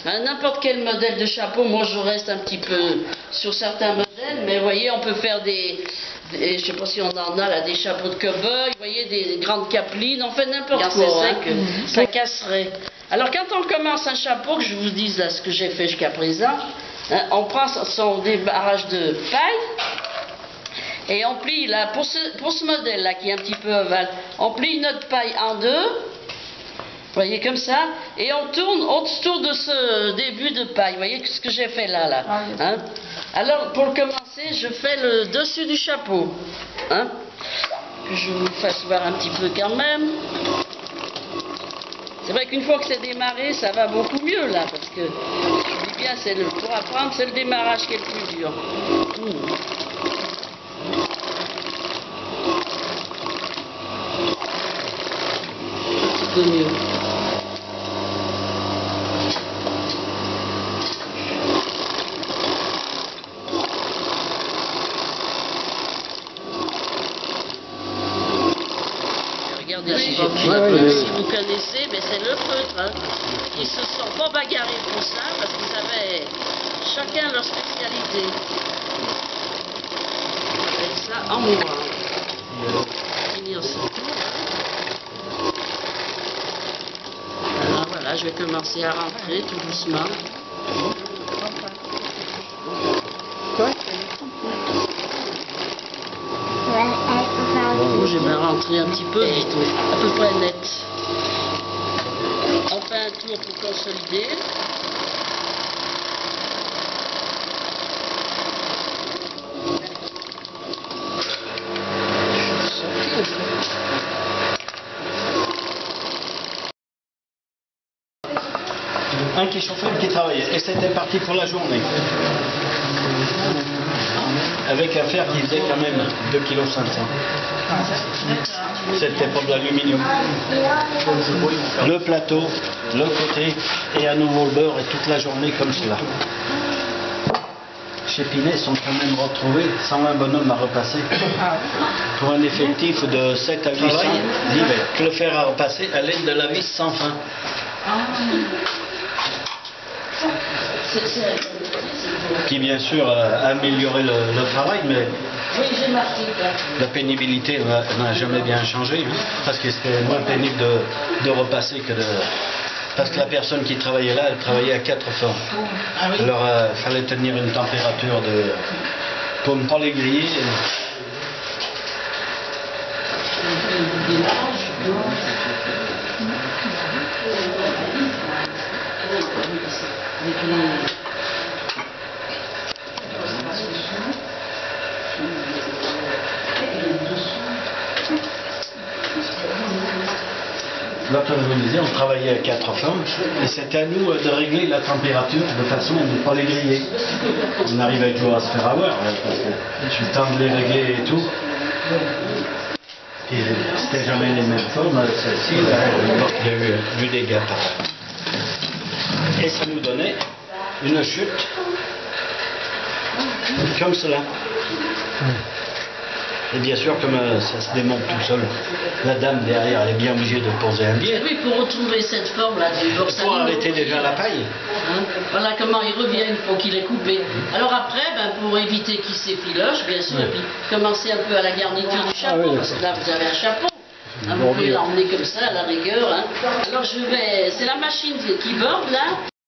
N'importe quel modèle de chapeau. Moi, je reste un petit peu sur certains modèles, mais vous voyez, on peut faire je sais pas si on en a là, des chapeaux de cow-boy, vous voyez, des grandes capelines, on fait n'importe quoi, ça casserait. Alors, quand on commence un chapeau, que je vous dise là ce que j'ai fait jusqu'à présent, on prend son débarrage de paille. Et on plie là, pour ce modèle là qui est un petit peu ovale, on plie notre paille en deux, vous voyez comme ça, et on tourne autour de ce début de paille, vous voyez ce que j'ai fait là. Hein? Alors pour commencer, je fais le dessus du chapeau, hein? Que je vous fasse voir un petit peu quand même. C'est vrai qu'une fois que c'est démarré, ça va beaucoup mieux là, parce que je dis bien, pour apprendre, c'est le démarrage qui est le plus dur. Un peu mieux. Regardez, si vous connaissez, mais c'est le feutre. Hein. Ils se sont pas bagarrés pour ça, parce qu'ils avaient chacun leur spécialité. Avec ça en noir. Finir ce tour. Alors voilà, je vais commencer à rentrer tout doucement. Je vais rentrer un petit peu vite, à peu près net. On fait un tour pour consolider. Un qui chauffait, un qui travaillait. Et c'était parti pour la journée. Avec un fer qui faisait quand même 2,5 kg. C'était pour de l'aluminium. Le plateau, le côté, et à nouveau le beurre, et toute la journée comme cela. Chez Pinet, ils sont quand même retrouvés 120 bonhommes à repasser. Pour un effectif de 7 à 800 l'hiver. Le fer à repasser à l'aide de la vis sans fin. Qui bien sûr a amélioré le travail, mais la pénibilité n'a jamais bien changé, hein, parce que c'était moins pénible de repasser que de... Parce que la personne qui travaillait là, elle travaillait à 4 formes. Alors il fallait tenir une température pour ne pas les griller. Là, comme je vous disais, on travaillait à 4 formes et c'était à nous de régler la température de façon à ne pas les griller. On arrivait toujours à se faire avoir, parce que le temps de les régler et tout. Et c'était jamais les mêmes formes. Celle-ci, il y a eu du dégât. Et ça nous donnait une chute comme cela. Et bien sûr, comme ça se démonte tout seul, la dame derrière, elle est bien obligée de poser un biais. Oui, pour retrouver cette forme-là du borsalino. Pour arrêter déjà la paille. Hein, voilà comment il revient une fois qu'il est coupé. Alors après, pour éviter qu'il s'effiloche, bien sûr, et puis commencer un peu à la garniture du chapeau, parce que là, vous avez un chapeau. Hein, vous pouvez l'emmener comme ça, à la rigueur. Hein. Alors c'est la machine qui borde là.